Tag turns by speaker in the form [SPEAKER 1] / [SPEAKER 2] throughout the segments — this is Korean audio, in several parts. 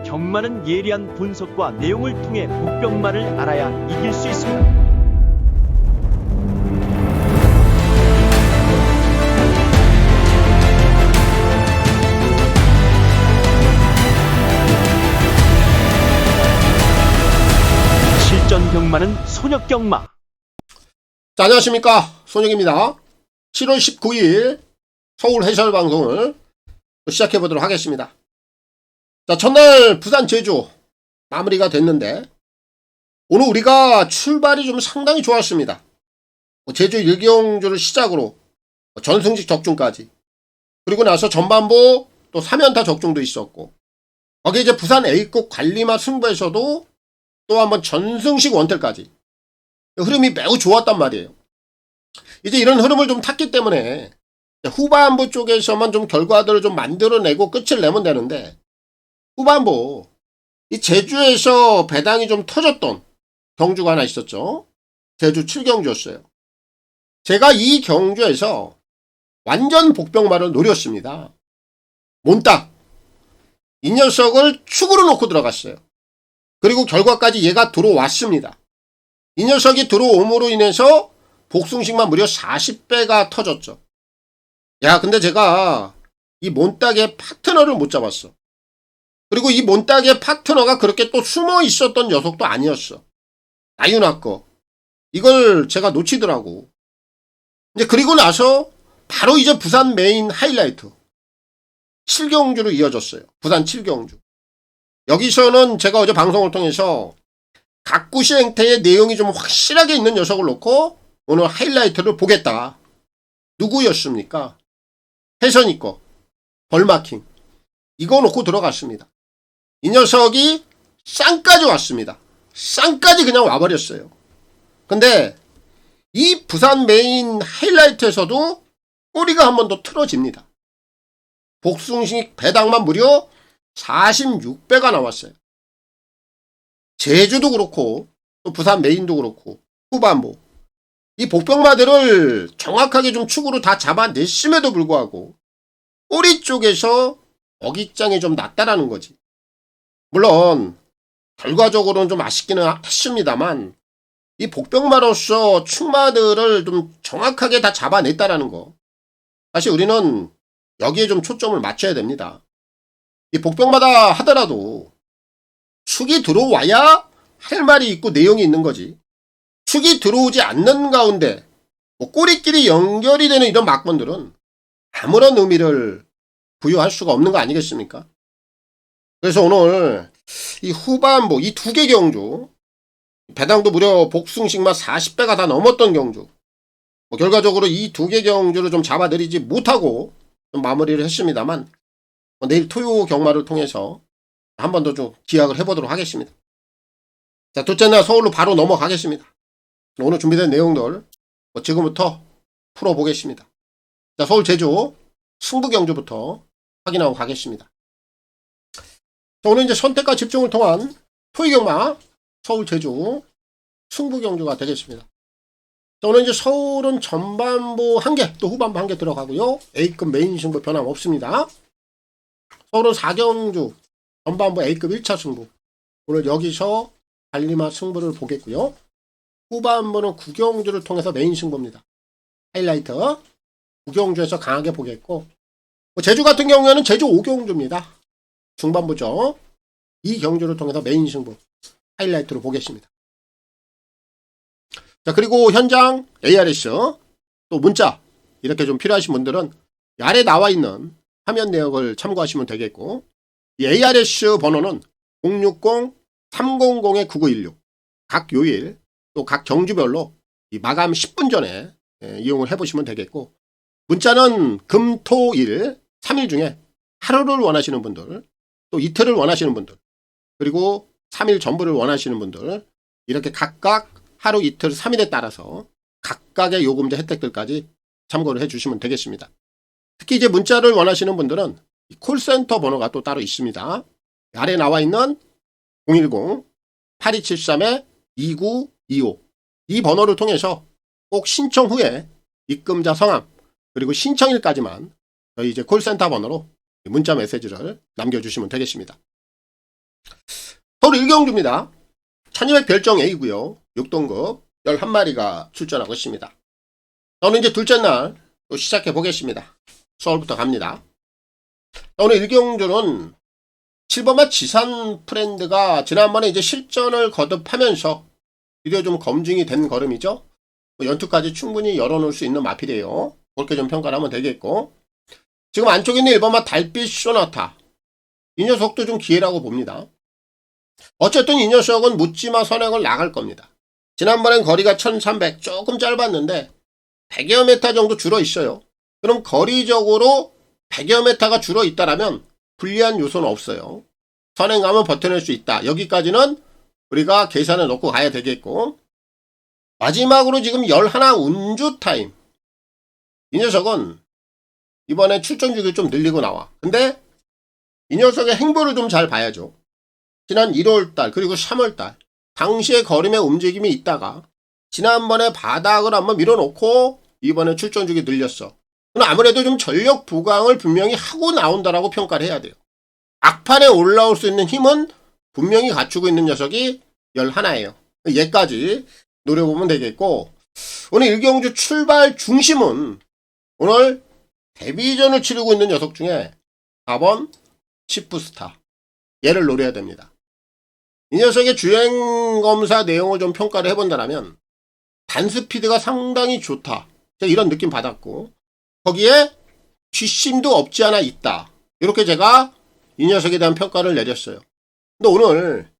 [SPEAKER 1] 경마는 예리한 분석과 내용을 통해 복병마를 알아야 이길 수 있습니다. 실전 경마는 손역 경마.
[SPEAKER 2] 자, 안녕하십니까, 손혁입니다. 7월 19일 서울 해설 방송을 시작해 보도록 하겠습니다. 자, 첫날 부산 제주 마무리가 됐는데 오늘 우리가 출발이 좀 상당히 좋았습니다. 제주 일경주를 시작으로 전승식 적중까지, 그리고 나서 전반부 또 3연타 적중도 있었고, 거기에 이제 부산 A급 관리마 승부에서도 또 한번 전승식 원텔까지 흐름이 매우 좋았단 말이에요. 이제 이런 흐름을 좀 탔기 때문에 후반부 쪽에서만 좀 결과들을 좀 만들어내고 끝을 내면 되는데, 후반부 이 제주에서 배당이 좀 터졌던 경주가 하나 있었죠. 제주 7경주였어요. 제가 이 경주에서 완전 복병마를 노렸습니다. 몬딱 이 녀석을 축으로 놓고 들어갔어요. 그리고 결과까지 얘가 들어왔습니다. 이 녀석이 들어옴으로 인해서 복승식만 무려 40배가 터졌죠. 야, 근데 제가 이 몬딱의 파트너를 못 잡았어. 그리고 이 몬딱의 파트너가 그렇게 또 숨어 있었던 녀석도 아니었어. 나윤아 거. 이걸 제가 놓치더라고. 이제 그리고 나서 바로 이제 부산 메인 하이라이트 7경주로 이어졌어요. 부산 7경주. 여기서는 제가 어제 방송을 통해서 각구시 행태의 내용이 좀 확실하게 있는 녀석을 놓고 오늘 하이라이트를 보겠다. 누구였습니까? 혜선이 거 벌마킹. 이거 놓고 들어갔습니다. 이 녀석이 쌍까지 왔습니다. 쌍까지 그냥 와버렸어요. 근데 이 부산 메인 하이라이트에서도 꼬리가 한 번 더 틀어집니다. 복승식 배당만 무려 46배가 나왔어요. 제주도 그렇고 또 부산 메인도 그렇고 후반부 이 복병마들을 정확하게 좀 축으로 다 잡아냈음에도 불구하고 꼬리 쪽에서 어깃장이 좀 났다라는 거지. 물론 결과적으로는 좀 아쉽기는 했습니다만 이 복병마로서 축마들을 좀 정확하게 다 잡아냈다라는 거, 사실 우리는 여기에 좀 초점을 맞춰야 됩니다. 이 복병마다 하더라도 축이 들어와야 할 말이 있고 내용이 있는 거지, 축이 들어오지 않는 가운데 뭐 꼬리끼리 연결이 되는 이런 막번들은 아무런 의미를 부여할 수가 없는 거 아니겠습니까? 그래서 오늘 이 후반부 이 두 개 경주, 배당도 무려 복승식만 40배가 다 넘었던 경주, 결과적으로 이 두 개 경주를 좀 잡아들이지 못하고 좀 마무리를 했습니다만, 내일 토요 경마를 통해서 한 번 더 좀 기약을 해보도록 하겠습니다. 자, 둘째 날 서울로 바로 넘어가겠습니다. 오늘 준비된 내용들 지금부터 풀어보겠습니다. 자, 서울 제주 승부 경주부터 확인하고 가겠습니다. 자, 오늘 이제 선택과 집중을 통한 토요 경마 서울 제주 승부 경주가 되겠습니다. 자, 오늘 이제 서울은 전반부 한 개, 또 후반부 한 개 들어가고요. A급 메인 승부 변함없습니다. 서울은 4경주 전반부 A급 1차 승부. 오늘 여기서 관리마 승부를 보겠고요. 후반부는 9경주를 통해서 메인 승부입니다. 하이라이트 9경주에서 강하게 보겠고, 제주 같은 경우에는 제주 5경주입니다. 중반부죠. 이 경주를 통해서 메인 승부 하이라이트로 보겠습니다. 자, 그리고 현장 ARS 또 문자 이렇게 좀 필요하신 분들은 아래 나와 있는 화면 내역을 참고하시면 되겠고, 이 ARS 번호는 060-300-9916, 각 요일 또 각 경주별로 이 마감 10분 전에 이용을 해보시면 되겠고, 문자는 금, 토, 일 3일 중에 하루를 원하시는 분들, 또 이틀을 원하시는 분들, 그리고 3일 전부를 원하시는 분들, 이렇게 각각 하루, 이틀, 3일에 따라서 각각의 요금제 혜택들까지 참고를 해주시면 되겠습니다. 특히 이제 문자를 원하시는 분들은 콜센터 번호가 또 따로 있습니다. 아래 나와 있는 010-8273-2925 이 번호를 통해서 꼭 신청 후에 입금자 성함 그리고 신청일까지만 저희 이제 콜센터 번호로 문자 메시지를 남겨주시면 되겠습니다. 서울 일경주입니다. 1200 별정 A고요. 6등급 11마리가 출전하고 있습니다. 오늘 이제 둘째 날 또 시작해 보겠습니다. 서울부터 갑니다. 오늘 일경주는 7번마 지산 프렌드가 지난번에 이제 실전을 거듭하면서 드디어 좀 검증이 된 걸음이죠. 연투까지 충분히 열어놓을 수 있는 마필이에요. 그렇게 좀 평가를 하면 되겠고, 지금 안쪽에 있는 1번마 달빛 소나타, 이 녀석도 좀 기회라고 봅니다. 어쨌든 이 녀석은 묻지마 선행을 나갈 겁니다. 지난번엔 거리가 1300 조금 짧았는데 100여 메타 정도 줄어 있어요. 그럼 거리적으로 100여 메타가 줄어 있다라면 불리한 요소는 없어요. 선행감은 버텨낼 수 있다. 여기까지는 우리가 계산해 놓고 가야 되겠고, 마지막으로 지금 11 운주 타임. 이 녀석은 이번에 출전 주기를 좀 늘리고 나와. 근데 이 녀석의 행보를 좀 잘 봐야죠. 지난 1월달 그리고 3월달 당시에 걸음의 움직임이 있다가 지난번에 바닥을 한번 밀어놓고 이번에 출전 주기 늘렸어. 그럼 아무래도 좀 전력 부강을 분명히 하고 나온다라고 평가를 해야 돼요. 악판에 올라올 수 있는 힘은 분명히 갖추고 있는 녀석이 11예요. 얘까지 노려보면 되겠고, 오늘 일경주 출발 중심은 오늘 데뷔전을 치르고 있는 녀석 중에 4번 치프스타, 얘를 노려야 됩니다. 이 녀석의 주행검사 내용을 좀 평가를 해본다면 단스피드가 상당히 좋다, 이런 느낌 받았고, 거기에 뒷심도 없지 않아 있다, 이렇게 제가 이 녀석에 대한 평가를 내렸어요. 근데 오늘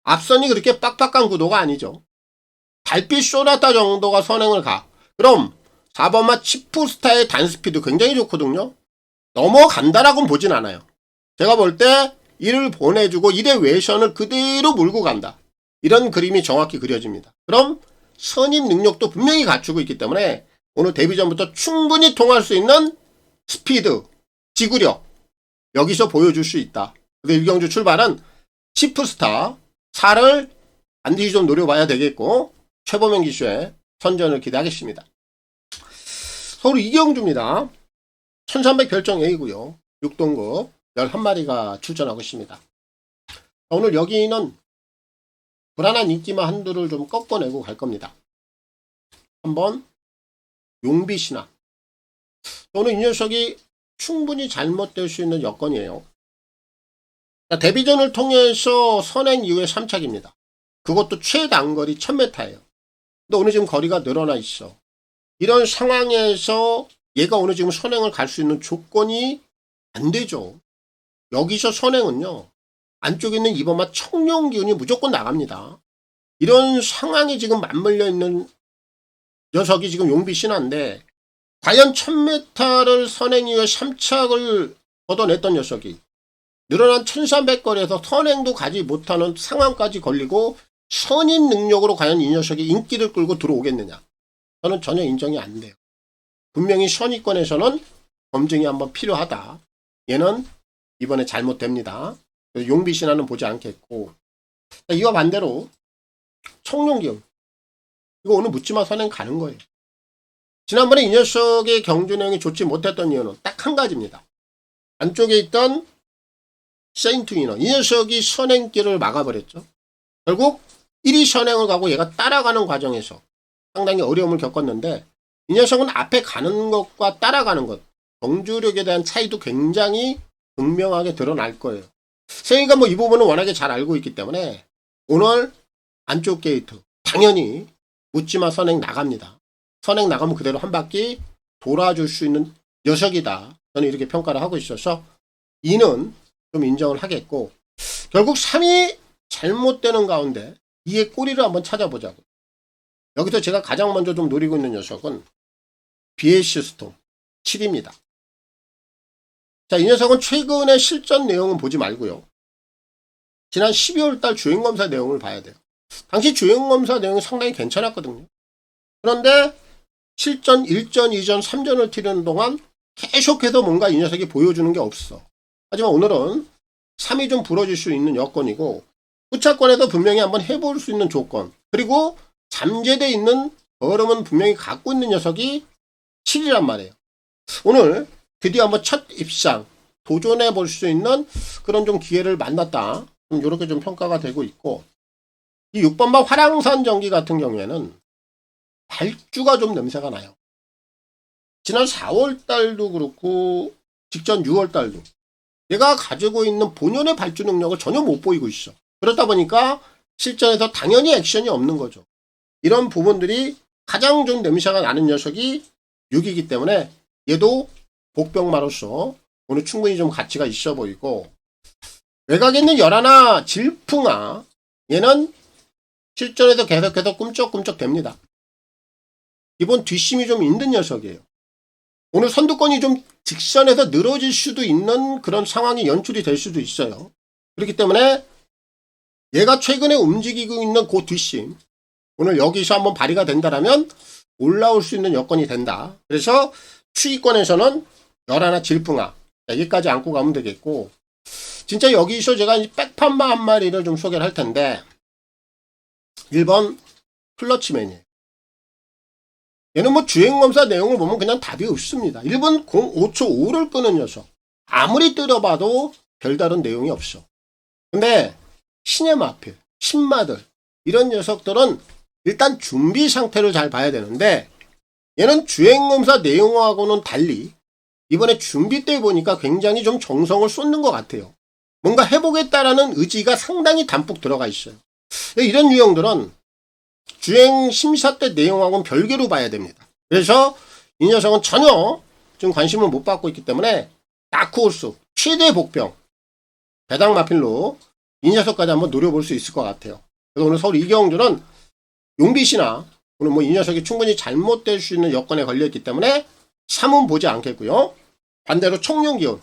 [SPEAKER 2] 앞선이 그렇게 빡빡한 구도가 아니죠. 달빛 소나타 정도가 선행을 가. 그럼 4번마 치프스타의 단스피드 굉장히 좋거든요. 넘어간다라고는 보진 않아요. 제가 볼 때 이를 보내주고 1의 외션을 그대로 몰고 간다, 이런 그림이 정확히 그려집니다. 그럼 선임 능력도 분명히 갖추고 있기 때문에 오늘 데뷔전부터 충분히 통할 수 있는 스피드, 지구력, 여기서 보여줄 수 있다. 그래서 일경주 출발은 치프스타 4를 반드시 좀 노려봐야 되겠고, 최범행 기수의 선전을 기대하겠습니다. 서울 이경주입니다. 1300 별정 A고요. 6등급 11마리가 출전하고 있습니다. 오늘 여기는 불안한 인기마 한두를 좀 꺾어내고 갈 겁니다. 한번 용비신화. 오늘 이 녀석이 충분히 잘못될 수 있는 여건이에요. 데뷔전을 통해서 선행 이후에 3착입니다. 그것도 최단거리 1000m예요. 근데 오늘 지금 거리가 늘어나 있어. 이런 상황에서 얘가 오늘 지금 선행을 갈 수 있는 조건이 안 되죠. 여기서 선행은요, 안쪽에 있는 2번마 청룡 기운이 무조건 나갑니다. 이런 상황이 지금 맞물려 있는 녀석이 지금 용비 신화인데, 과연 1000m를 선행 이후에 3착을 걷어냈던 녀석이 늘어난 1300거리에서 선행도 가지 못하는 상황까지 걸리고 선임 능력으로 과연 이 녀석이 인기를 끌고 들어오겠느냐, 저는 전혀 인정이 안 돼요. 분명히 선위권에서는 검증이 한번 필요하다. 얘는 이번에 잘못됩니다. 용비 신화는 보지 않겠고, 이와 반대로 청룡기운, 이거 오늘 묻지마 선행 가는 거예요. 지난번에 이 녀석의 경주 내용이 좋지 못했던 이유는 딱 한 가지입니다. 안쪽에 있던 세인트 위너, 이 녀석이 선행길을 막아버렸죠. 결국 1위 선행을 가고 얘가 따라가는 과정에서 상당히 어려움을 겪었는데, 이 녀석은 앞에 가는 것과 따라가는 것, 경주력에 대한 차이도 굉장히 분명하게 드러날 거예요. 세이가 뭐 이 부분은 워낙에 잘 알고 있기 때문에 오늘 안쪽 게이트 당연히 묻지마 선행 나갑니다. 선행 나가면 그대로 한 바퀴 돌아줄 수 있는 녀석이다, 저는 이렇게 평가를 하고 있어서 2는 좀 인정을 하겠고, 결국 3이 잘못되는 가운데 2의 꼬리를 한번 찾아보자고. 여기서 제가 가장 먼저 좀 노리고 있는 녀석은 BS 스톰 7입니다. 자, 이 녀석은 최근의 실전 내용은 보지 말고요, 지난 12월달 주행검사 내용을 봐야 돼요. 당시 주행검사 내용이 상당히 괜찮았거든요. 그런데 실전 1전, 2전, 3전을 치르는 동안 계속해서 뭔가 이 녀석이 보여주는 게 없어. 하지만 오늘은 3이 좀 불어질 수 있는 여건이고, 후차권에서 분명히 한번 해볼 수 있는 조건, 그리고 잠재되어 있는 걸음은 분명히 갖고 있는 녀석이 7이란 말이에요. 오늘 드디어 한번 첫 입상 도전해 볼 수 있는 그런 좀 기회를 만났다, 좀 이렇게 좀 평가가 되고 있고, 이 6번방 화랑산 전기 같은 경우에는 발주가 좀 냄새가 나요. 지난 4월 달도 그렇고 직전 6월 달도 얘가 가지고 있는 본연의 발주 능력을 전혀 못 보이고 있어. 그렇다 보니까 실전에서 당연히 액션이 없는 거죠. 이런 부분들이 가장 좀 냄새가 나는 녀석이 6이기 때문에 얘도 복병마로서 오늘 충분히 좀 가치가 있어 보이고, 외곽에 있는 열하나 질풍아, 얘는 실전에서 계속해서 꿈쩍꿈쩍 됩니다. 이번 뒷심이 좀 있는 녀석이에요. 오늘 선두권이 좀 직선에서 늘어질 수도 있는 그런 상황이 연출이 될 수도 있어요. 그렇기 때문에 얘가 최근에 움직이고 있는 그 뒷심, 오늘 여기서 한번 발휘가 된다라면 올라올 수 있는 여건이 된다. 그래서 추위권에서는 열하나 질풍아, 여기까지 안고 가면 되겠고, 진짜 여기서 제가 백판마 한 마리를 좀 소개를 할 텐데, 1번 클러치맨이에요. 얘는 뭐 주행검사 내용을 보면 그냥 답이 없습니다. 1번 5초 5를 끄는 녀석. 아무리 때려봐도 별다른 내용이 없어. 근데 신의 마필, 신마들, 이런 녀석들은 일단 준비 상태를 잘 봐야 되는데, 얘는 주행검사 내용하고는 달리 이번에 준비 때 보니까 굉장히 좀 정성을 쏟는 것 같아요. 뭔가 해보겠다라는 의지가 상당히 담뿍 들어가 있어요. 이런 유형들은 주행 심사 때 내용하고는 별개로 봐야 됩니다. 그래서 이 녀석은 전혀 좀 관심을 못 받고 있기 때문에 다크호스, 최대 복병, 배당 마필로 이 녀석까지 한번 노려볼 수 있을 것 같아요. 그래서 오늘 서울 이경주는 용빛이나 오늘 뭐 이 녀석이 충분히 잘못될 수 있는 여건에 걸려있기 때문에 3은 보지 않겠고요. 반대로 청룡기운,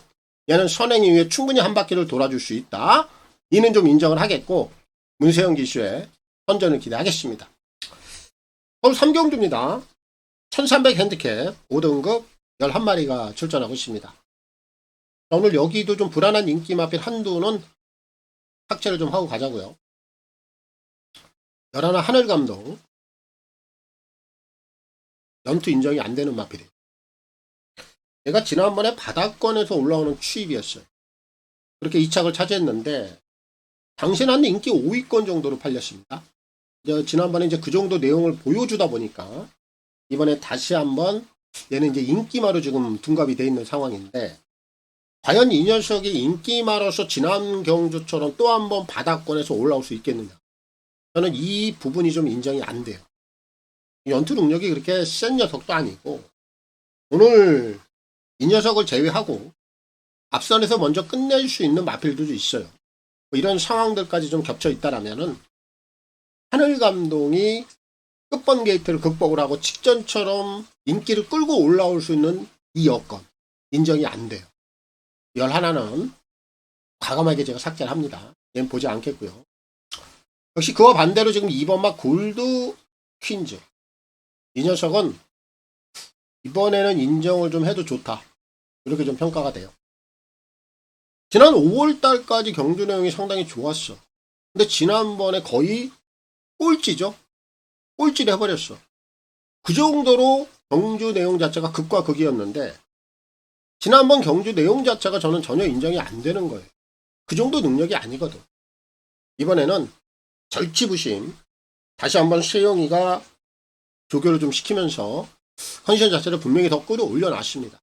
[SPEAKER 2] 얘는 선행 이후에 충분히 한 바퀴를 돌아줄 수 있다. 이는 좀 인정을 하겠고, 문세영 기수의 선전을 기대하겠습니다. 서울 3경주입니다. 1300 핸디캡 5등급 11마리가 출전하고 있습니다. 오늘 여기도 좀 불안한 인기 마필 한두는 삭제를 좀 하고 가자고요. 11 하늘감동, 연투 인정이 안 되는 마필이에요. 얘가 지난번에 바닥권에서 올라오는 추입이었어요. 그렇게 2착을 차지했는데 당신한테 인기 5위권 정도로 팔렸습니다. 지난번에 이제 그 정도 내용을 보여주다 보니까 이번에 다시 한번 얘는 이제 인기마로 지금 둔갑이 돼 있는 상황인데, 과연 이 녀석이 인기마로서 지난 경주처럼 또 한번 바닥권에서 올라올 수 있겠느냐. 저는 이 부분이 좀 인정이 안 돼요. 연투 능력이 그렇게 센 녀석도 아니고, 오늘 이 녀석을 제외하고 앞선에서 먼저 끝낼 수 있는 마필들도 있어요. 뭐 이런 상황들까지 좀 겹쳐 있다라면은 하늘감동이 끝번 게이트를 극복을 하고 직전처럼 인기를 끌고 올라올 수 있는 이 여건 인정이 안 돼요. 11는 과감하게 제가 삭제를 합니다. 얘는 보지 않겠고요. 역시 그와 반대로 지금 2번막 골드 퀸즈, 이 녀석은 이번에는 인정을 좀 해도 좋다, 이렇게 좀 평가가 돼요. 지난 5월달까지 경주 내용이 상당히 좋았어. 근데 지난번에 거의 꼴찌죠. 꼴찌를 해버렸어. 그 정도로 경주 내용 자체가 극과 극이었는데, 지난번 경주 내용 자체가 저는 전혀 인정이 안 되는 거예요. 그 정도 능력이 아니거든. 이번에는 절치부심, 다시 한번 세영이가 조교를 좀 시키면서 컨디션 자체를 분명히 더 끌어올려 놨습니다.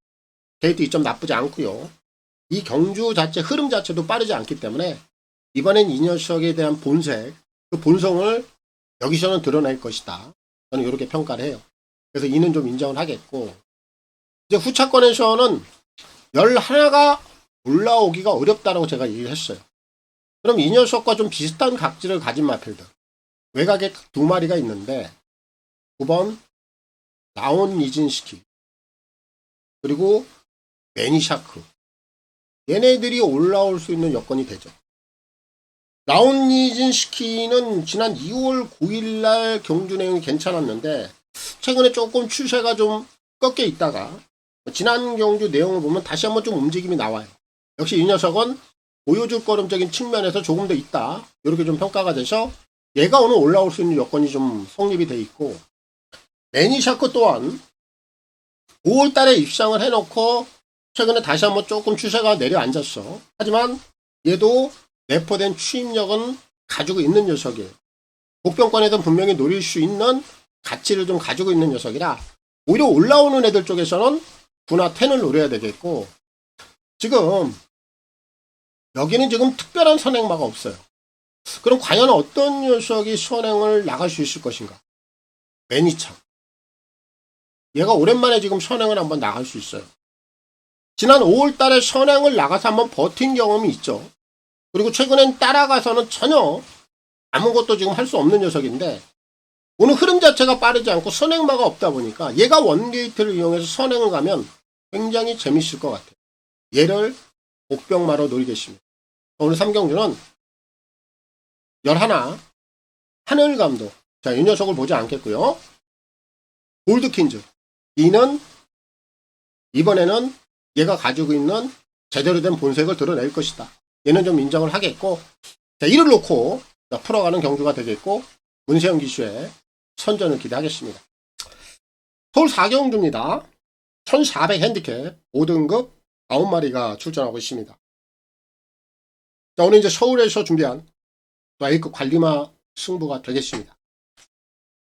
[SPEAKER 2] 게이트 2점 나쁘지 않고요. 이 경주 자체 흐름 자체도 빠르지 않기 때문에 이번엔 이 녀석에 대한 본색, 그 본성을 여기서는 드러낼 것이다. 저는 이렇게 평가를 해요. 그래서 이는 좀 인정을 하겠고, 이제 후차권에서는 11가 올라오기가 어렵다라고 제가 얘기를 했어요. 그럼 이 녀석과 좀 비슷한 각질을 가진 마필들, 외곽에 2마리가 있는데 9번 나온 니진스키, 그리고 매니샤크, 얘네들이 올라올 수 있는 여건이 되죠. 나온 니진스키는 지난 2월 9일날 경주 내용이 괜찮았는데 최근에 조금 추세가 좀 꺾여 있다가 지난 경주 내용을 보면 다시 한번 좀 움직임이 나와요. 역시 이 녀석은 보여줄 거름적인 측면에서 조금 더 있다, 이렇게 좀 평가가 돼서 얘가 오늘 올라올 수 있는 여건이 좀 성립이 돼 있고, 매니샤크 또한 5월달에 입상을 해놓고 최근에 다시 한번 조금 추세가 내려앉았어. 하지만 얘도 내포된 추임력은 가지고 있는 녀석이에요. 복병권에서 분명히 노릴 수 있는 가치를 좀 가지고 있는 녀석이라 오히려 올라오는 애들 쪽에서는 9나 10을 노려야 되겠고, 지금 여기는 지금 특별한 선행마가 없어요. 그럼 과연 어떤 녀석이 선행을 나갈 수 있을 것인가? 매니참. 얘가 오랜만에 지금 선행을 한번 나갈 수 있어요. 지난 5월 달에 선행을 나가서 한번 버틴 경험이 있죠. 그리고 최근엔 따라가서는 전혀 아무것도 지금 할 수 없는 녀석인데, 오늘 흐름 자체가 빠르지 않고 선행마가 없다 보니까 얘가 원게이트를 이용해서 선행을 가면 굉장히 재밌을 것 같아요. 얘를 복병마로 노리겠습니다. 오늘 3경주는 11, 하늘감독. 자, 이 녀석을 보지 않겠고요. 골드킨즈. 이는 이번에는 얘가 가지고 있는 제대로 된 본색을 드러낼 것이다. 얘는 좀 인정을 하겠고, 자, 이를 놓고 풀어가는 경주가 되겠고, 문세영 기수의 선전을 기대하겠습니다. 서울 4경주입니다. 1400 핸디캡 5등급 9마리가 출전하고 있습니다. 자, 오늘 이제 서울에서 준비한 A급 관리마 승부가 되겠습니다.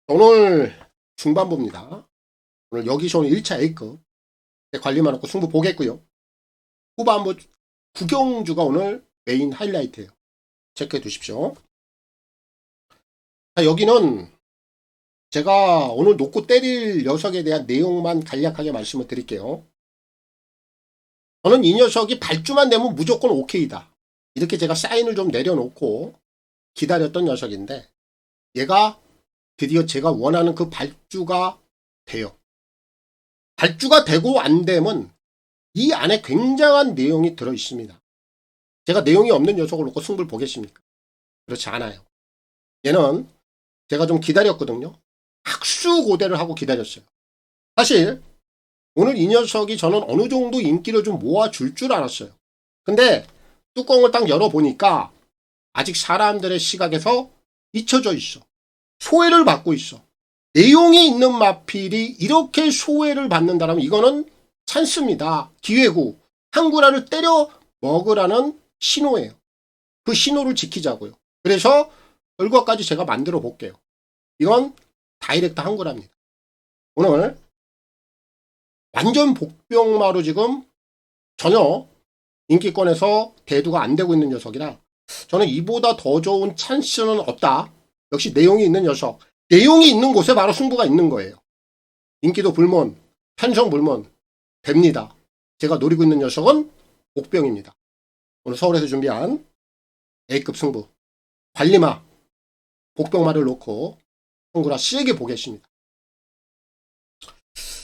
[SPEAKER 2] 오늘 중반부입니다. 오늘 여기서 오늘 1차 A급 관리마 놓고 승부 보겠고요. 후반부 9경주가 오늘 메인 하이라이트예요. 체크해 두십시오. 자, 여기는 제가 오늘 놓고 때릴 녀석에 대한 내용만 간략하게 말씀을 드릴게요. 저는 이 녀석이 발주만 되면 무조건 오케이다. 이렇게 제가 사인을 좀 내려놓고 기다렸던 녀석인데, 얘가 드디어 제가 원하는 그 발주가 돼요. 발주가 되고 안 되면 이 안에 굉장한 내용이 들어 있습니다. 제가 내용이 없는 녀석을 놓고 승부를 보겠습니까? 그렇지 않아요. 얘는 제가 좀 기다렸거든요. 학수고대를 하고 기다렸어요. 사실 오늘 이 녀석이 저는 어느 정도 인기를 좀 모아줄 줄 알았어요. 근데 뚜껑을 딱 열어보니까 아직 사람들의 시각에서 잊혀져 있어. 소외를 받고 있어. 내용이 있는 마필이 이렇게 소외를 받는다면 이거는 찬스입니다. 기회고 한구라를 때려 먹으라는 신호예요. 그 신호를 지키자고요. 그래서 결과까지 제가 만들어 볼게요. 이건 다이렉트 한구라입니다. 오늘 완전 복병마로 지금 전혀 인기권에서 대두가 안 되고 있는 녀석이라 저는 이보다 더 좋은 찬스는 없다. 역시 내용이 있는 녀석. 내용이 있는 곳에 바로 승부가 있는 거예요. 인기도 불문, 편성 불문 됩니다. 제가 노리고 있는 녀석은 복병입니다. 오늘 서울에서 준비한 A급 승부 관리마 복병마를 놓고 승부라 세게 보겠습니다.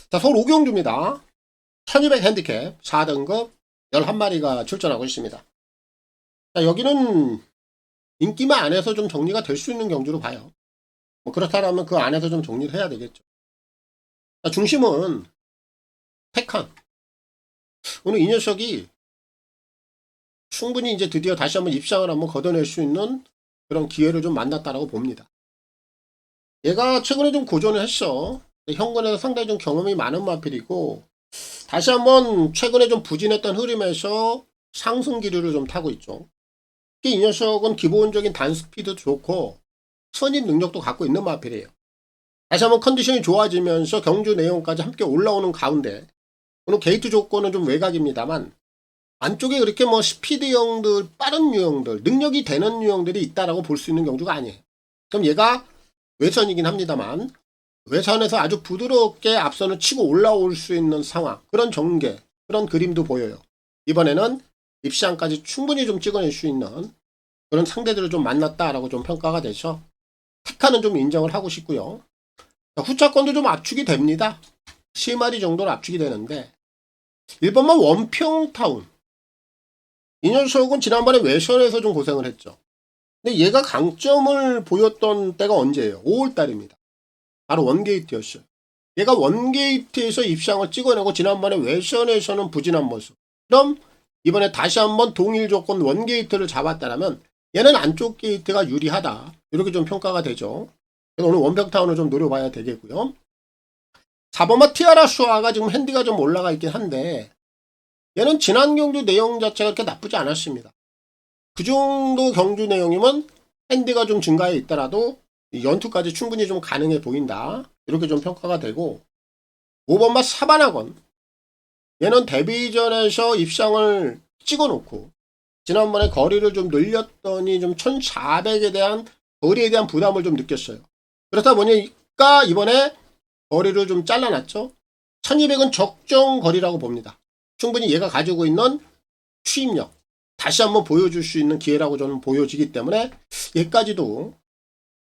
[SPEAKER 2] 자, 서울 5경주입니다. 1200 핸디캡 4등급 11마리가 출전하고 있습니다. 자, 여기는 인기마 안에서 좀 정리가 될 수 있는 경주로 봐요. 뭐 그렇다면 그 안에서 좀 정리를 해야 되겠죠. 자, 중심은 택한. 오늘 이 녀석이 충분히 이제 드디어 다시 한번 입상을 한번 걷어낼 수 있는 그런 기회를 좀 만났다라고 봅니다. 얘가 최근에 좀 고전을 했어. 현근에서 상당히 좀 경험이 많은 마필이고, 다시 한번 최근에 좀 부진했던 흐름에서 상승 기류를 좀 타고 있죠. 이 녀석은 기본적인 단 스피드도 좋고 선입 능력도 갖고 있는 마필이에요. 다시 한번 컨디션이 좋아지면서 경주 내용까지 함께 올라오는 가운데 오늘 게이트 조건은 좀 외곽입니다만 안쪽에 그렇게 뭐 스피드형들, 빠른 유형들, 능력이 되는 유형들이 있다라고 볼 수 있는 경주가 아니에요. 그럼 얘가 외선이긴 합니다만 외선에서 아주 부드럽게 앞선을 치고 올라올 수 있는 상황, 그런 전개, 그런 그림도 보여요. 이번에는 입시안까지 충분히 좀 찍어낼 수 있는 그런 상대들을 좀 만났다라고 좀 평가가 돼서 택하는 좀 인정을 하고 싶고요. 후차권도 좀 압축이 됩니다. 10마리 정도는 압축이 되는데 1번만 원평타운. 이 녀석은 지난번에 외선에서 좀 고생을 했죠. 근데 얘가 강점을 보였던 때가 언제예요? 5월달입니다. 바로 원게이트였어요. 얘가 원게이트에서 입상을 찍어내고 지난번에 외선에서는 부진한 모습. 그럼 이번에 다시 한번 동일 조건 원게이트를 잡았다면 얘는 안쪽 게이트가 유리하다. 이렇게 좀 평가가 되죠. 그래서 오늘 원평타운을 좀 노려봐야 되겠고요. 4번마 티아라 수아가 지금 핸디가 좀 올라가 있긴 한데 얘는 지난 경주 내용 자체가 그렇게 나쁘지 않았습니다. 그 정도 경주 내용이면 핸디가 좀 증가해 있더라도 이 연투까지 충분히 좀 가능해 보인다. 이렇게 좀 평가가 되고 5번마 사반학원 얘는 데뷔전에서 입상을 찍어놓고 지난번에 거리를 좀 늘렸더니 좀 1400에 대한 거리에 대한 부담을 좀 느꼈어요. 그렇다 보니까 이번에 거리를 좀 잘라놨죠. 1200은 적정 거리라고 봅니다. 충분히 얘가 가지고 있는 추임력 다시 한번 보여줄 수 있는 기회라고 저는 보여지기 때문에 얘까지도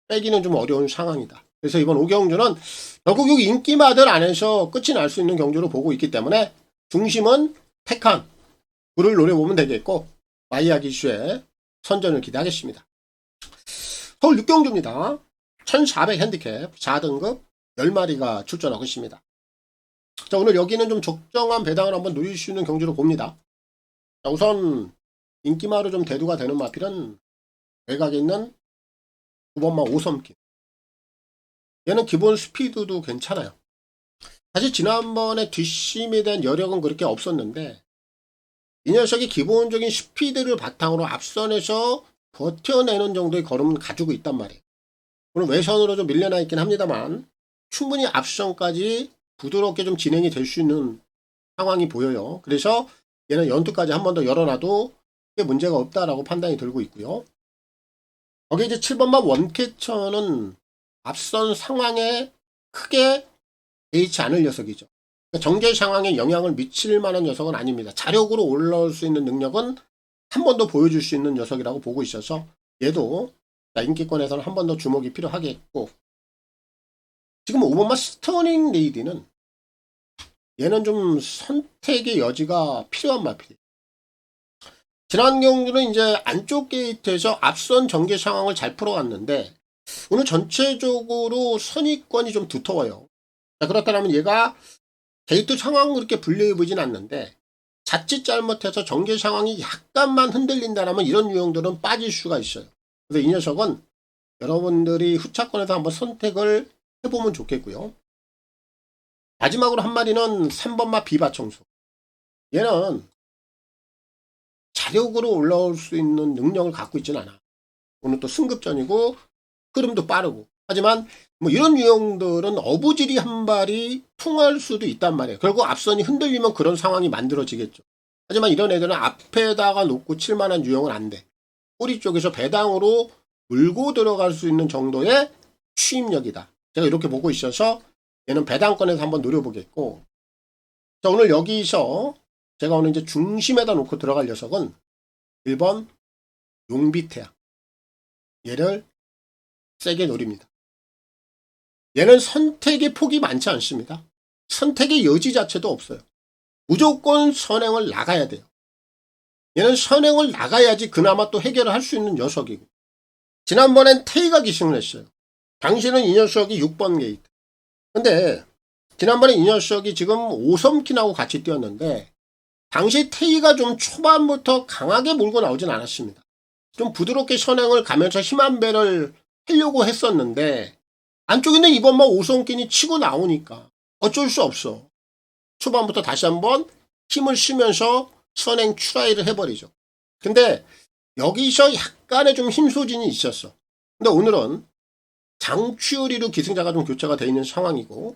[SPEAKER 2] 빼기는 좀 어려운 상황이다. 그래서 이번 5경주는 결국 여기 인기마들 안에서 끝이 날 수 있는 경주로 보고 있기 때문에 중심은 택한 불을 노려보면 되겠고 마이야 기슈의 선전을 기대하겠습니다. 서울 6경주입니다. 1400 핸디캡 4등급 10마리가 출전하고 있습니다. 자, 오늘 여기는 좀 적정한 배당을 한번 누릴 수 있는 경주로 봅니다. 자, 우선 인기마로 좀 대두가 되는 마필은 외곽에 있는 9번마 5섬길. 얘는 기본 스피드도 괜찮아요. 사실 지난번에 뒷심에 대한 여력은 그렇게 없었는데 이 녀석이 기본적인 스피드를 바탕으로 앞선에서 버텨내는 정도의 걸음은 가지고 있단 말이에요. 물론 외선으로 좀 밀려나 있긴 합니다만 충분히 앞선까지 부드럽게 좀 진행이 될 수 있는 상황이 보여요. 그래서 얘는 연투까지 한 번 더 열어놔도 크게 문제가 없다라고 판단이 들고 있고요. 거기 이제 7번마 원캐쳐는 앞선 상황에 크게 개의치 않을 녀석이죠. 그러니까 정제 상황에 영향을 미칠 만한 녀석은 아닙니다. 자력으로 올라올 수 있는 능력은 한 번 더 보여줄 수 있는 녀석이라고 보고 있어서 얘도 인기권에서는 한 번 더 주목이 필요하겠고 지금 5번마 스터닝 레이디는 얘는 좀 선택의 여지가 필요한 마필이에요. 지난 경주는 이제 안쪽 게이트에서 앞선 전개 상황을 잘 풀어갔는데 오늘 전체적으로 선입권이 좀 두터워요. 자, 그렇다면 얘가 게이트 상황은 그렇게 불리해 보진 않는데 자칫 잘못해서 전개 상황이 약간만 흔들린다면 이런 유형들은 빠질 수가 있어요. 그래서 이 녀석은 여러분들이 후차권에서 한번 선택을 해보면 좋겠고요. 마지막으로 한 마리는 3번마 비바청소. 얘는 자력으로 올라올 수 있는 능력을 갖고 있지는 않아. 오늘 또 승급전이고 흐름도 빠르고. 하지만 뭐 이런 유형들은 어부지리 한 발이 통할 수도 있단 말이에요. 결국 앞선이 흔들리면 그런 상황이 만들어지겠죠. 하지만 이런 애들은 앞에다가 놓고 칠 만한 유형은 안 돼. 꼬리 쪽에서 배당으로 물고 들어갈 수 있는 정도의 추임력이다. 제가 이렇게 보고 있어서 얘는 배당권에서 한번 노려보겠고. 자, 오늘 여기서 제가 오늘 이제 중심에다 놓고 들어갈 녀석은 1번 용비태양. 얘를 세게 노립니다. 얘는 선택의 폭이 많지 않습니다. 선택의 여지 자체도 없어요. 무조건 선행을 나가야 돼요. 얘는 선행을 나가야지 그나마 또 해결을 할 수 있는 녀석이고 지난번엔 테이가 기승을 했어요. 당시는 이 녀석이 6번 게이트. 근데 지난번에 이 녀석이 지금 5섬킨하고 같이 뛰었는데 당시 테이가 좀 초반부터 강하게 몰고 나오진 않았습니다. 좀 부드럽게 선행을 가면서 힘한 배를 하려고 했었는데 안쪽에 있는 이번만 5섬킨이 치고 나오니까 어쩔 수 없어. 초반부터 다시 한번 힘을 쓰면서 선행 추라이를 해버리죠. 근데 여기서 약간의 좀 힘소진이 있었어. 근데 오늘은 장추리로 기승자가 좀 교체가 되어 있는 상황이고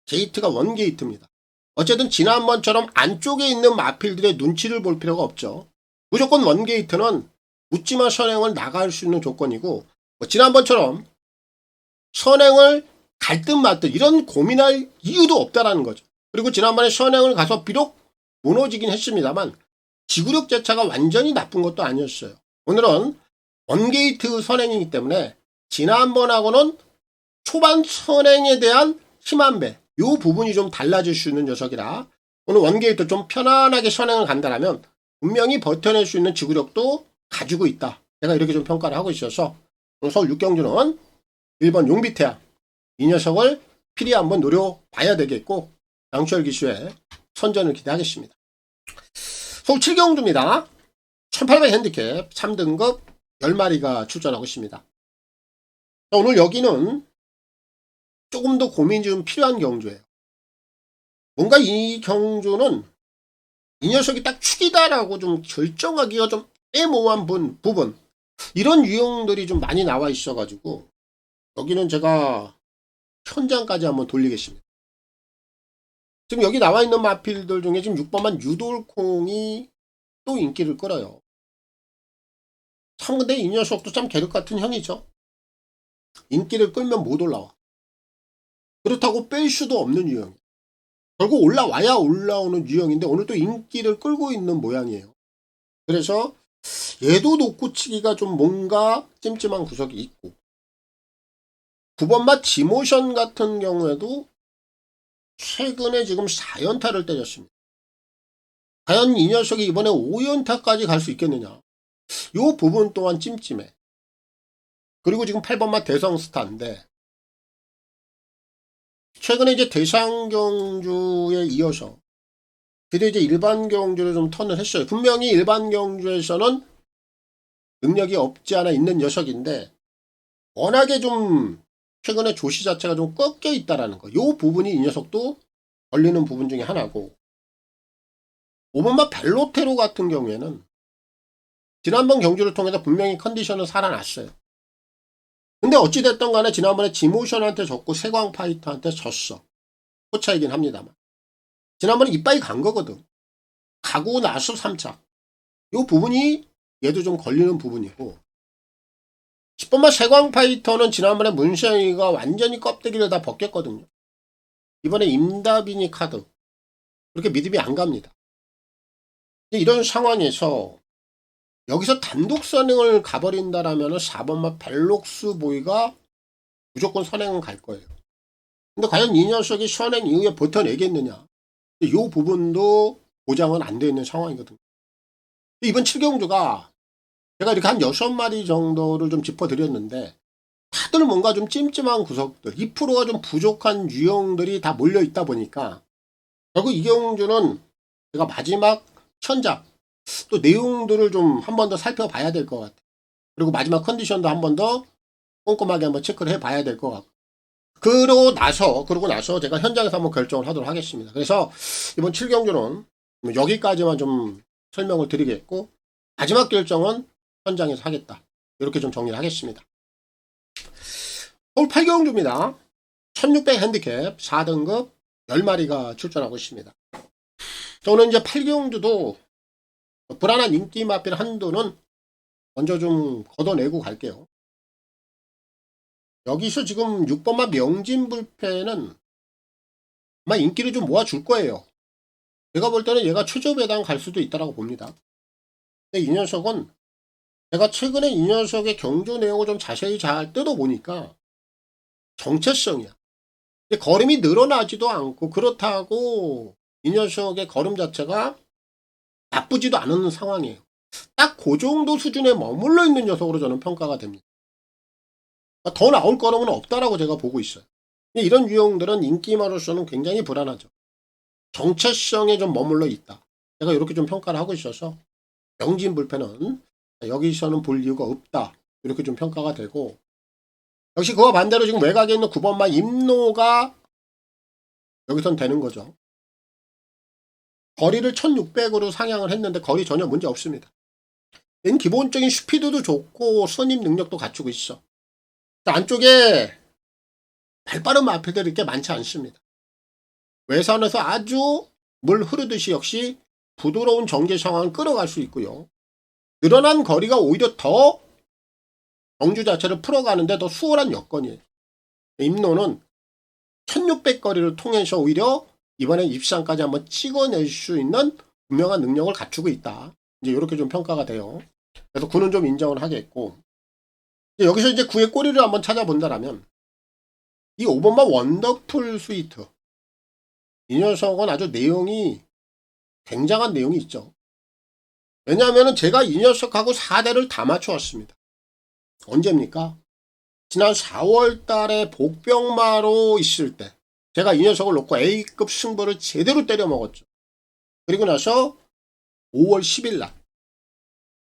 [SPEAKER 2] 게이트가 원게이트입니다. 어쨌든 지난번처럼 안쪽에 있는 마필들의 눈치를 볼 필요가 없죠. 무조건 원게이트는 묻지마 선행을 나갈 수 있는 조건이고 뭐 지난번처럼 선행을 갈 듯 말 듯 이런 고민할 이유도 없다라는 거죠. 그리고 지난번에 선행을 가서 비록 무너지긴 했습니다만 지구력 자체가 완전히 나쁜 것도 아니었어요. 오늘은 원게이트 선행이기 때문에 지난번하고는 초반 선행에 대한 힘한 배, 이 부분이 좀 달라질 수 있는 녀석이라 오늘 원게이트 좀 편안하게 선행을 간다면 분명히 버텨낼 수 있는 지구력도 가지고 있다. 제가 이렇게 좀 평가를 하고 있어서 오늘 서울 6경주는 1번 용비태양 이 녀석을 필히 한번 노려봐야 되겠고 양철 기수의 선전을 기대하겠습니다. 서울 7경주입니다. 1800 핸디캡 3등급 10마리가 출전하고 있습니다. 오늘 여기는 조금 더 고민이 좀 필요한 경주예요. 뭔가 이 경주는 이 녀석이 딱 축이다라고 좀 결정하기가 좀 애모호한 부분 이런 유형들이 좀 많이 나와 있어가지고 여기는 제가 현장까지 한번 돌리겠습니다. 지금 여기 나와 있는 마필들 중에 지금 6번만 유돌콩이 또 인기를 끌어요. 참 근데 이 녀석도 참 계륵 같은 형이죠. 인기를 끌면 못 올라와. 그렇다고 뺄 수도 없는 유형. 결국 올라와야 올라오는 유형인데 오늘 또 인기를 끌고 있는 모양이에요. 그래서 얘도 놓고 치기가 좀 뭔가 찜찜한 구석이 있고 9번마 지모션 같은 경우에도 최근에 지금 4연타를 때렸습니다. 과연 이 녀석이 이번에 5연타까지 갈 수 있겠느냐. 이 부분 또한 찜찜해. 그리고 지금 8번마 대성스타인데 최근에 이제 대상경주에 이어서 드디어 이제 일반 경주를 좀 턴을 했어요. 분명히 일반 경주에서는 능력이 없지 않아 있는 녀석인데 워낙에 좀 최근에 조시 자체가 좀 꺾여 있다라는 거. 요 부분이 이 녀석도 걸리는 부분 중에 하나고 5번마 벨로테로 같은 경우에는 지난번 경주를 통해서 분명히 컨디션은 살아났어요. 근데 어찌됐든 간에 지난번에 지모션한테 졌고 세광파이터한테 졌어. 호차이긴 합니다만. 지난번에 이빠이 간 거거든. 가고 나서 3차. 요 부분이 얘도 좀 걸리는 부분이고 10번만 세광파이터는 지난번에 문시영이가 완전히 껍데기를 다 벗겼거든요. 이번에 임다빈이 카드. 그렇게 믿음이 안 갑니다. 이런 상황에서 여기서 단독 선행을 가버린다라면 4번만 벨록스 보이가 무조건 선행은 갈 거예요. 근데 과연 이 녀석이 선행 이후에 버텨내겠느냐. 이 부분도 보장은 안 되어 있는 상황이거든요. 이번 7경주가 제가 이렇게 한 6마리 정도를 좀 짚어드렸는데 다들 뭔가 좀 찜찜한 구석들 2%가 좀 부족한 유형들이 다 몰려있다 보니까 결국 이 경주는 제가 마지막 현장 또 내용들을 좀 한 번 더 살펴봐야 될 것 같아요. 그리고 마지막 컨디션도 한 번 더 꼼꼼하게 한번 체크를 해봐야 될 것 같고 그러고 나서 제가 현장에서 한번 결정을 하도록 하겠습니다. 그래서 이번 7경주는 여기까지만 좀 설명을 드리겠고 마지막 결정은 현장에서 하겠다. 이렇게 좀 정리를 하겠습니다. 서울 8경주입니다. 1600 핸디캡 4등급 10마리가 출전하고 있습니다. 저는 이제 8경주도 불안한 인기 마필 한도는 먼저 좀 걷어내고 갈게요. 여기서 지금 6번마 명진불패는 아마 인기를 좀 모아줄 거예요. 제가 볼 때는 얘가 최저배당 갈 수도 있다고 봅니다. 근데 이 녀석은 제가 최근에 이 녀석의 경주 내용을 좀 자세히 잘 뜯어보니까 정체성이야. 근데 걸음이 늘어나지도 않고 그렇다고 이 녀석의 걸음 자체가 나쁘지도 않은 상황이에요. 딱 그 정도 수준에 머물러 있는 녀석으로 저는 평가가 됩니다. 더 나올 걸음은 없다라고 제가 보고 있어요. 이런 유형들은 인기마로서는 굉장히 불안하죠. 정체성에 좀 머물러 있다. 제가 이렇게 좀 평가를 하고 있어서 명진불패는 여기서는 볼 이유가 없다. 이렇게 좀 평가가 되고 역시 그와 반대로 지금 외곽에 있는 9번마 임노가 여기선 되는 거죠. 거리를 1600으로 상향을 했는데 거리 전혀 문제 없습니다. 얘는 기본적인 스피드도 좋고 선임 능력도 갖추고 있어. 안쪽에 발빠른 마필들이 이렇게 많지 않습니다. 외선에서 아주 물 흐르듯이 역시 부드러운 전개 상황을 끌어갈 수 있고요. 늘어난 거리가 오히려 더 경주 자체를 풀어가는데 더 수월한 여건이에요. 임노는 1600 거리를 통해서 오히려 이번에 입상까지 한번 찍어낼 수 있는 분명한 능력을 갖추고 있다. 이제 이렇게 좀 평가가 돼요. 그래서 9는 좀 인정을 하겠고 여기서 이제 9의 꼬리를 한번 찾아본다라면 이 5번마 원더풀 스위트 이 녀석은 아주 내용이 굉장한 내용이 있죠. 왜냐하면 제가 이 녀석하고 4대를 다 맞춰왔습니다. 언제입니까? 지난 4월 달에 복병마로 있을 때 제가 이 녀석을 놓고 A급 승부를 제대로 때려 먹었죠. 그리고 나서 5월 10일 날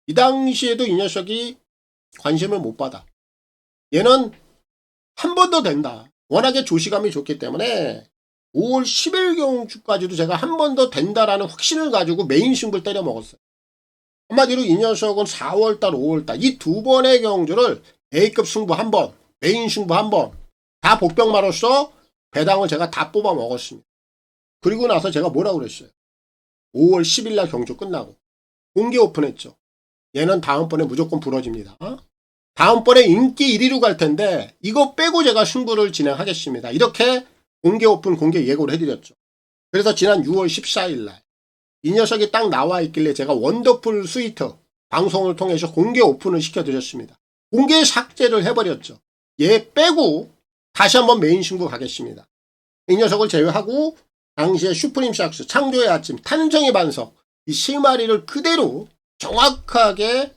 [SPEAKER 2] 이 당시에도 이 녀석이 관심을 못 받아. 얘는 한 번 더 된다. 워낙에 조시감이 좋기 때문에 5월 10일 경주까지도 제가 한 번 더 된다라는 확신을 가지고 메인 승부를 때려 먹었어요. 한마디로 이 녀석은 4월달, 5월달 이 두 번의 경주를 A급 승부 한 번, 메인 승부 한 번, 다 복병마로서 배당을 제가 다 뽑아 먹었습니다. 그리고 나서 제가 뭐라고 그랬어요? 5월 10일 날 경주 끝나고 공개 오픈했죠. 얘는 다음번에 무조건 부러집니다. 다음번에 인기 1위로 갈 텐데 이거 빼고 제가 승부를 진행하겠습니다. 이렇게 공개 오픈, 공개 예고를 해드렸죠. 그래서 지난 6월 14일 날 이 녀석이 딱 나와 있길래 제가 원더풀 스위트 방송을 통해서 공개 오픈을 시켜드렸습니다. 공개 삭제를 해버렸죠. 얘 빼고 다시 한번 메인 승부 가겠습니다. 이 녀석을 제외하고 당시에 슈프림 샥스, 창조의 아침, 탄생의 반석 이 세 마리를 그대로 정확하게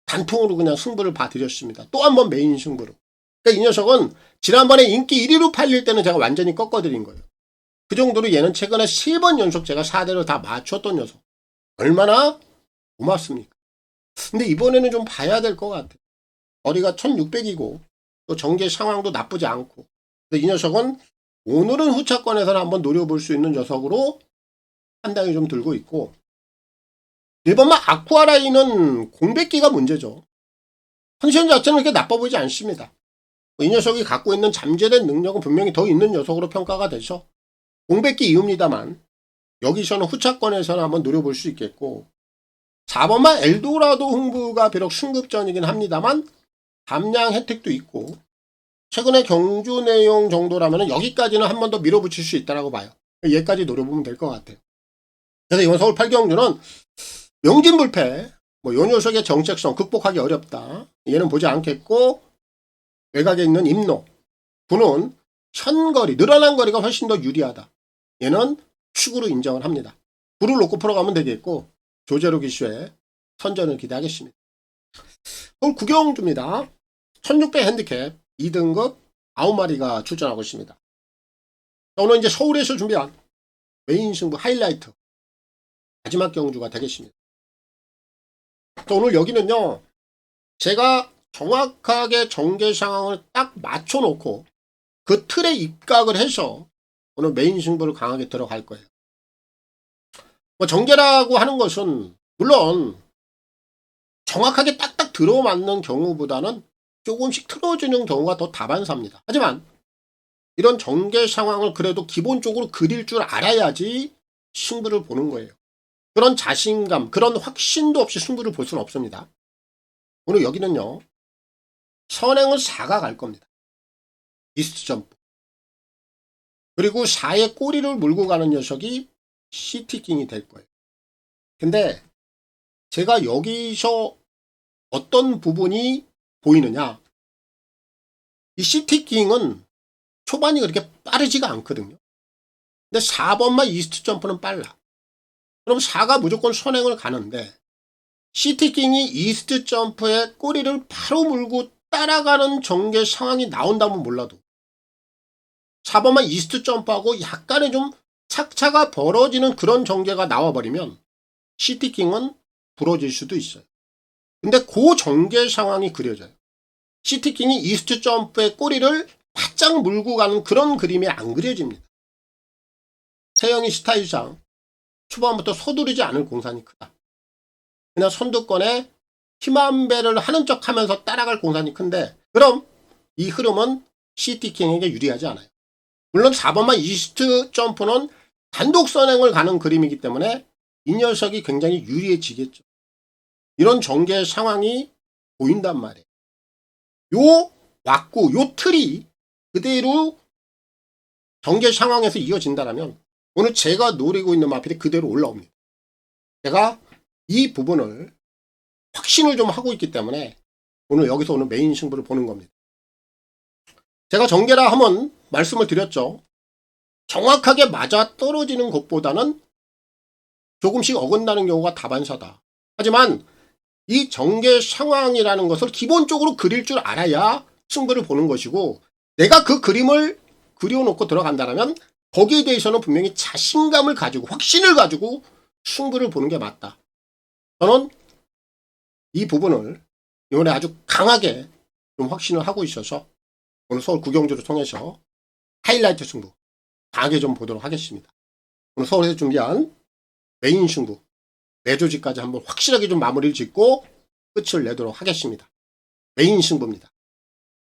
[SPEAKER 2] 단통으로 그냥 승부를 봐드렸습니다. 또 한 번 메인 승부로. 그러니까 이 녀석은 지난번에 인기 1위로 팔릴 때는 제가 완전히 꺾어드린 거예요. 그 정도로 얘는 최근에 3번 연속 제가 4대로 다 맞췄던 녀석. 얼마나 고맙습니까? 근데 이번에는 좀 봐야 될 것 같아요. 거리가 1600이고 또 전개 상황도 나쁘지 않고. 근데 이 녀석은 오늘은 후차권에서는 한번 노려볼 수 있는 녀석으로 판단이 좀 들고 있고, 1번마 아쿠아라인은 공백기가 문제죠. 컨디션 자체는 그렇게 나빠 보이지 않습니다. 이 녀석이 갖고 있는 잠재된 능력은 분명히 더 있는 녀석으로 평가가 돼서 공백기 이유입니다만 여기서는 후차권에서는 한번 노려볼 수 있겠고, 4번마 엘도라도 흥부가 비록 승급전이긴 합니다만 감량 혜택도 있고 최근에 경주 내용 정도라면 여기까지는 한 번 더 밀어붙일 수 있다고 봐요. 얘까지 노려보면 될 것 같아요. 그래서 이번 서울 8경주는 명진불패, 요 녀석의 정책성 극복하기 어렵다. 얘는 보지 않겠고, 외곽에 있는 임노, 부는 현거리, 늘어난 거리가 훨씬 더 유리하다. 얘는 축으로 인정을 합니다. 부를 놓고 풀어가면 되겠고, 조제로 기수의 선전을 기대하겠습니다. 서울 9경주입니다. 1600 핸디캡 2등급 9마리가 출전하고 있습니다. 오늘 이제 서울에서 준비한 메인 승부 하이라이트 마지막 경주가 되겠습니다. 오늘 여기는요, 제가 정확하게 전개 상황을 딱 맞춰놓고 그 틀에 입각을 해서 오늘 메인 승부를 강하게 들어갈 거예요. 전개라고 하는 것은 물론 정확하게 딱딱 들어맞는 경우보다는 조금씩 틀어지는 경우가 더 다반사입니다. 하지만 이런 전개 상황을 그래도 기본적으로 그릴 줄 알아야지 승부를 보는 거예요. 그런 자신감, 그런 확신도 없이 승부를 볼 수는 없습니다. 오늘 여기는요, 선행은 4가 갈 겁니다. 이스트 점프. 그리고 4의 꼬리를 물고 가는 녀석이 시티킹이 될 거예요. 근데 제가 여기서 어떤 부분이 보이느냐, 이 시티킹은 초반이 그렇게 빠르지가 않거든요. 근데 4번만 이스트 점프는 빨라. 그럼 4가 무조건 선행을 가는데 시티킹이 이스트 점프에 꼬리를 바로 물고 따라가는 전개 상황이 나온다면 몰라도 4번만 이스트 점프하고 약간의 좀 착차가 벌어지는 그런 전개가 나와버리면 시티킹은 부러질 수도 있어요. 근데 그 전개 상황이 그려져요. 시티킹이 이스트 점프의 꼬리를 바짝 물고 가는 그런 그림이 안 그려집니다. 태영이 스타일상 초반부터 서두르지 않을 공산이 크다. 그냥 선두권에 힘한 배를 하는 척 하면서 따라갈 공산이 큰데, 그럼 이 흐름은 시티킹에게 유리하지 않아요. 물론 4번만 이스트 점프는 단독 선행을 가는 그림이기 때문에 이 녀석이 굉장히 유리해지겠죠. 이런 전개 상황이 보인단 말이에요. 요 왁구, 요 틀이 그대로 전개 상황에서 이어진다면 오늘 제가 노리고 있는 마필이 그대로 올라옵니다. 제가 이 부분을 확신을 좀 하고 있기 때문에 오늘 여기서 오늘 메인 승부를 보는 겁니다. 제가 전개라 하면 말씀을 드렸죠. 정확하게 맞아 떨어지는 것보다는 조금씩 어긋나는 경우가 다반사다. 하지만 이 전개 상황이라는 것을 기본적으로 그릴 줄 알아야 승부를 보는 것이고, 내가 그 그림을 그려놓고 들어간다면 거기에 대해서는 분명히 자신감을 가지고 확신을 가지고 승부를 보는 게 맞다. 저는 이 부분을 이번에 아주 강하게 좀 확신을 하고 있어서 오늘 서울 구경주를 통해서 하이라이트 승부 강하게 좀 보도록 하겠습니다. 오늘 서울에서 준비한 메인 승부 매조지까지 한번 확실하게 좀 마무리를 짓고 끝을 내도록 하겠습니다. 메인 승부입니다.